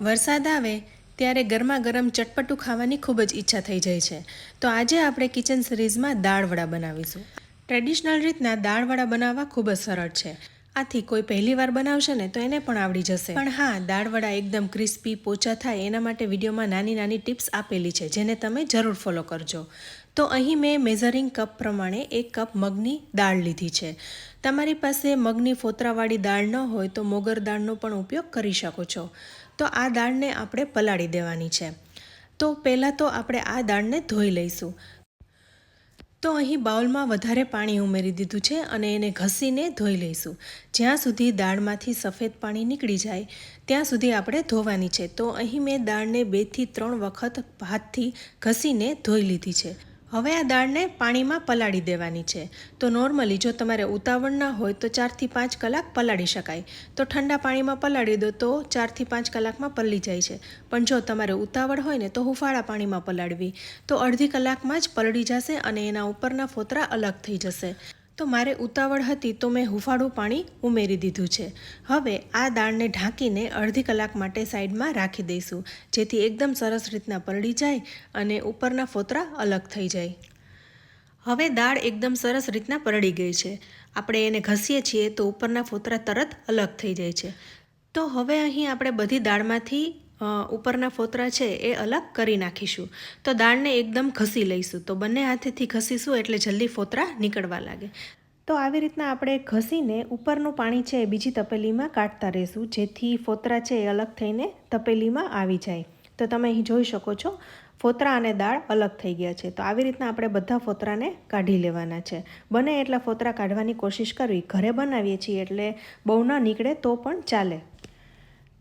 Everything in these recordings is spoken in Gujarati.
વરસાદ આવે ત્યારે ગરમા ગરમ ચટપટું ખાવાની ખૂબ જ ઈચ્છા થઈ જાય છે. તો આજે આપણે કિચન સિરીઝમાં દાળવડા બનાવીશું. ટ્રેડિશનલ રીતના દાળવડા બનાવવા ખૂબ જ સરળ છે. આથી કોઈ પહેલી વાર બનાવશે ને તો એને પણ આવડી જશે. પણ હા, દાળવડા એકદમ ક્રિસ્પી પોચા થાય એના માટે વિડીયોમાં નાની નાની ટિપ્સ આપેલી છે, જેને તમે જરૂર ફોલો કરજો. તો અહીં મેં મેઝરિંગ કપ પ્રમાણે 1 કપ મગની દાળ લીધી છે. તમારી પાસે મગની ફોતરાવાળી દાળ ન હોય તો મોગર દાળનો પણ ઉપયોગ કરી શકો છો. તો આ દાળને આપણે પલાળી દેવાની છે. તો પહેલાં તો આપણે આ દાળને ધોઈ લઈશું. તો અહીં બાઉલમાં વધારે પાણી ઉમેરી દીધું છે અને એને ઘસીને ધોઈ લઈશું. જ્યાં સુધી દાળમાંથી સફેદ પાણી નીકળી જાય ત્યાં સુધી આપણે ધોવાની છે. તો અહીં મેં દાળને 2 થી 3 વખત હાથથી ઘસીને ધોઈ લીધી છે. હવે આ દાળને પાણીમાં પલાળી દેવાની છે. તો નોર્મલી જો તમારે ઉતાવળ ના હોય તો 4 થી 5 કલાક પલાળી શકાય. તો ઠંડા પાણીમાં પલાળી દો તો 4 થી 5 કલાકમાં પલળી જાય છે. પણ જો તમારે ઉતાવળ હોય ને તો હુંફાળા પાણીમાં પલાળવી તો અડધી કલાકમાં જ પલળી જશે અને એના ઉપરના ફોતરા અલગ થઈ જશે. તો મારે ઉતાવળ હતી તો મેં હુંફાળું પાણી ઉમેરી દીધું છે. હવે આ દાળને ઢાંકીને અડધી કલાક માટે સાઈડમાં રાખી દઈશું, જેથી એકદમ સરસ રીતના પલળી જાય અને ઉપરના ફોતરા અલગ થઈ જાય. હવે દાળ એકદમ સરસ રીતના પલળી ગઈ છે. આપણે એને ઘસીએ છીએ તો ઉપરના ફોતરા તરત અલગ થઈ જાય છે. તો હવે અહીં આપણે બધી દાળમાંથી ઉપરના ફોતરા છે એ અલગ કરી નાખીશું. તો દાળને એકદમ ઘસી લઈશું. તો બંને હાથેથી ઘસીશું એટલે જલ્દી ફોતરા નીકળવા લાગે. તો આવી રીતના આપણે ઘસીને ઉપરનું પાણી છે એ બીજી તપેલીમાં કાઢતા રહીશું, જેથી ફોતરા છે એ અલગ થઈને તપેલીમાં આવી જાય. તો તમે અહીં જોઈ શકો છો ફોતરા અને દાળ અલગ થઈ ગયા છે. તો આવી રીતના આપણે બધા ફોતરાને કાઢી લેવાના છે. બને એટલા ફોતરા કાઢવાની કોશિશ કરવી. ઘરે બનાવીએ છીએ એટલે બહુ ન નીકળે તો પણ ચાલે.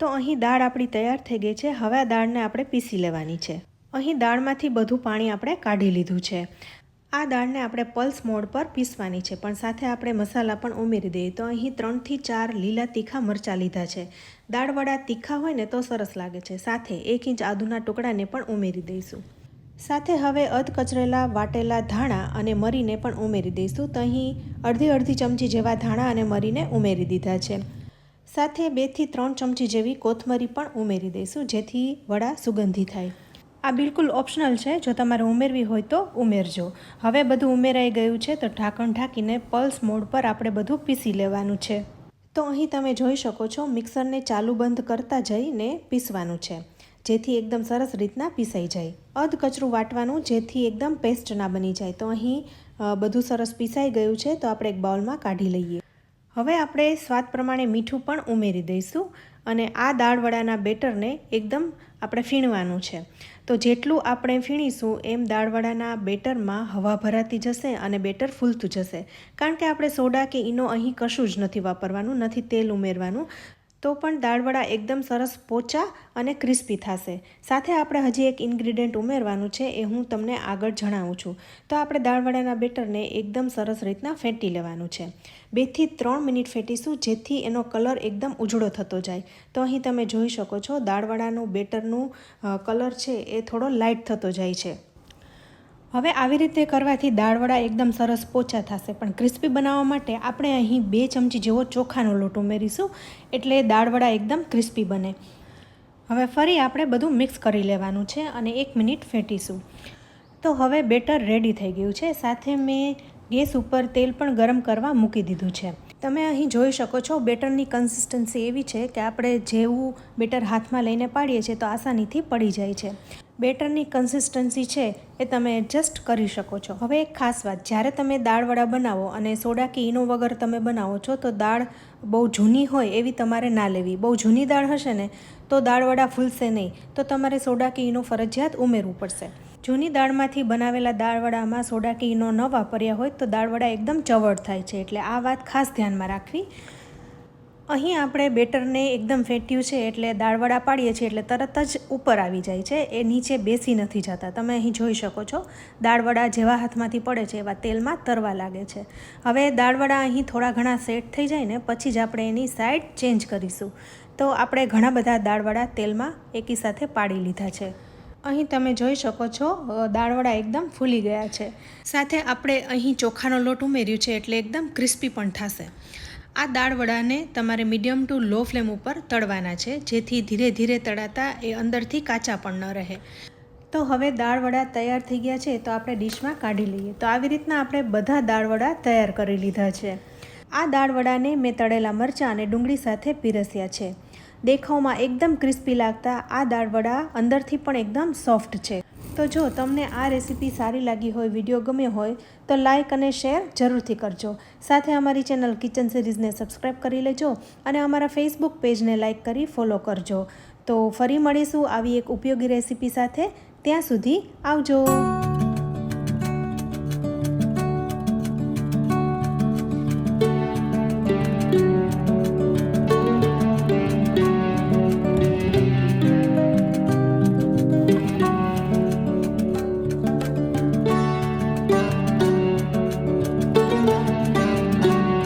તો અહીં દાળ આપણી તૈયાર થઈ ગઈ છે. હવે આ દાળને આપણે પીસી લેવાની છે. અહીં દાળમાંથી બધું પાણી આપણે કાઢી લીધું છે. આ દાળને આપણે પલ્સ મોડ પર પીસવાની છે, પણ સાથે આપણે મસાલા પણ ઉમેરી દઈએ. તો અહીં 3 થી 4 લીલા તીખા મરચાં લીધા છે. દાળવડા તીખા હોય ને તો સરસ લાગે છે. સાથે 1 ઇંચ આદુના ટુકડાને પણ ઉમેરી દઈશું. સાથે હવે અધકચરેલા વાટેલા ધાણા અને મરીને પણ ઉમેરી દઈશું. તો અહીં અડધી ચમચી જેવા ધાણા અને મરીને ઉમેરી દીધા છે. સાથે 2 થી 3 ચમચી જેવી કોથમરી પણ ઉમેરી દઈશું, જેથી વડા સુગંધી થાય. આ બિલકુલ ઓપ્શનલ છે, જો તમારે ઉમેરવી હોય તો ઉમેરજો. હવે બધું ઉમેરાઈ ગયું છે તો ઢાંકણ ઢાંકીને પલ્સ મોડ પર આપણે બધું પીસી લેવાનું છે. તો અહીં તમે જોઈ શકો છો મિક્સરને ચાલુ બંધ કરતા જઈને પીસવાનું છે, જેથી એકદમ સરસ રીતના પીસાઈ જાય. અધકચરું વાટવાનું, જેથી એકદમ પેસ્ટ ના બની જાય. તો અહીં બધું સરસ પીસાઈ ગયું છે. તો આપણે એક બાઉલમાં કાઢી લઈએ. હવે આપણે સ્વાદ પ્રમાણે મીઠું પણ ઉમેરી દઈશું અને આ દાળવડાના બેટરને એકદમ આપણે ફીણવાનું છે. તો જેટલું આપણે ફીણીશું એમ દાળવડાના બેટરમાં હવા ભરાતી જશે અને બેટર ફૂલતું જશે. કારણ કે આપણે સોડા કે ઈનો અહીં કશું જ નથી વાપરવાનું, નથી તેલ ઉમેરવાનું. તો પણ દાળવડા એકદમ સરસ પોચા અને ક્રિસ્પી થશે. સાથે આપણે હજી એક ઇન્ગ્રીડિયન્ટ ઉમેરવાનું છે, એ હું તમને આગળ જણાવું છું. તો આપણે દાળવડાના બેટરને એકદમ સરસ રીતના ફેંટી લેવાનું છે. 2 થી 3 મિનિટ ફેંટીશું, જેથી એનો કલર એકદમ ઉજળો થતો જાય. તો અહીં તમે જોઈ શકો છો દાળવડાનું બેટરનું કલર છે એ થોડો લાઇટ થતો જાય છે. હવે આવી રીતે કરવાથી દાળવડા એકદમ સરસ પોચા થશે. પણ ક્રિસ્પી બનાવવા માટે આપણે અહીં 2 ચમચી જેવો ચોખાનો લોટ ઉમેરીશું, એટલે દાળવડા એકદમ ક્રિસ્પી બને. હવે ફરી આપણે બધું મિક્સ કરી લેવાનું છે અને 1 મિનિટ ફેંટીશું. તો હવે બેટર રેડી થઈ ગયું છે. સાથે મેં ગેસ ઉપર તેલ પણ ગરમ કરવા મૂકી દીધું છે. તમે અહીં જોઈ શકો છો બેટરની કન્સિસ્ટન્સી એવી છે કે આપણે જેવું બેટર હાથમાં લઈને પાડીએ છીએ તો આસાનીથી પડી જાય છે. બેટરની કન્સિસ્ટન્સી છે એ તમે એડજસ્ટ કરી શકો છો. હવે એક ખાસ વાત, જ્યારે તમે દાળવડા બનાવો અને સોડા કે ઈનો વગર તમે બનાવો છો તો દાળ બહુ જૂની હોય એવી તમારે ના લેવી. બહુ જૂની દાળ હશે ને તો દાળવડા ફૂલશે નહીં. તો તમારે સોડા કે ઈનો ફરજિયાત ઉમેરવું પડશે. જૂની દાળમાંથી બનાવેલા દાળવડામાં સોડા કે ઈનો ન વાપર્યા હોય તો દાળવડા એકદમ ચવડ થાય છે. એટલે આ વાત ખાસ ધ્યાનમાં રાખવી. અહીં આપણે બેટરને એકદમ ફેંટ્યું છે એટલે દાળવડા પાડીએ છીએ એટલે તરત જ ઉપર આવી જાય છે, એ નીચે બેસી નથી જતા. તમે અહીં જોઈ શકો છો દાળવડા જેવા હાથમાંથી પડે છે એવા તેલમાં તરવા લાગે છે. હવે દાળવડા અહીં થોડા ઘણા સેટ થઈ જાય ને પછી જ આપણે એની સાઈડ ચેન્જ કરીશું. તો આપણે ઘણા બધા દાળવડા તેલમાં એકી સાથે પાડી લીધા છે. અહીં તમે જોઈ શકો છો દાળવડા એકદમ ફૂલી ગયા છે. સાથે આપણે અહીં ચોખાનો લોટ ઉમેર્યું છે એટલે એકદમ ક્રિસ્પી પણ થશે. આ દાળ વડાને તમારે મીડિયમ ટુ લો ફ્લેમ ઉપર તળવાના છે, જેથી ધીરે ધીરે તળાતા એ અંદરથી કાચા પણ ન રહે. તો હવે દાળ વડા તૈયાર થઈ ગયા છે, તો આપણે ડીશમાં કાઢી લઈએ. તો આવી રીતના આપણે બધા દાળ વડા તૈયાર કરી લીધા છે. આ દાળ વડાને મેં તળેલા મરચાં અને ડુંગળી સાથે પીરસ્યા છે. દેખાવમાં એકદમ ક્રિસ્પી લાગતા આ દાળ વડા અંદરથી પણ એકદમ સોફ્ટ છે. તો જો તમને આ રેસીપી સારી લાગી હોય, વિડીયો ગમ્યો હોય તો લાઇક અને શેર જરૂરથી કરજો. સાથે અમારી ચેનલ કિચન સિરીઝને સબસ્ક્રાઈબ કરી લેજો અને અમારા ફેસબુક પેજને લાઇક કરી ફોલો કરજો. તો ફરી મળીશું આવી એક ઉપયોગી રેસીપી સાથે. ત્યાં સુધી આવજો.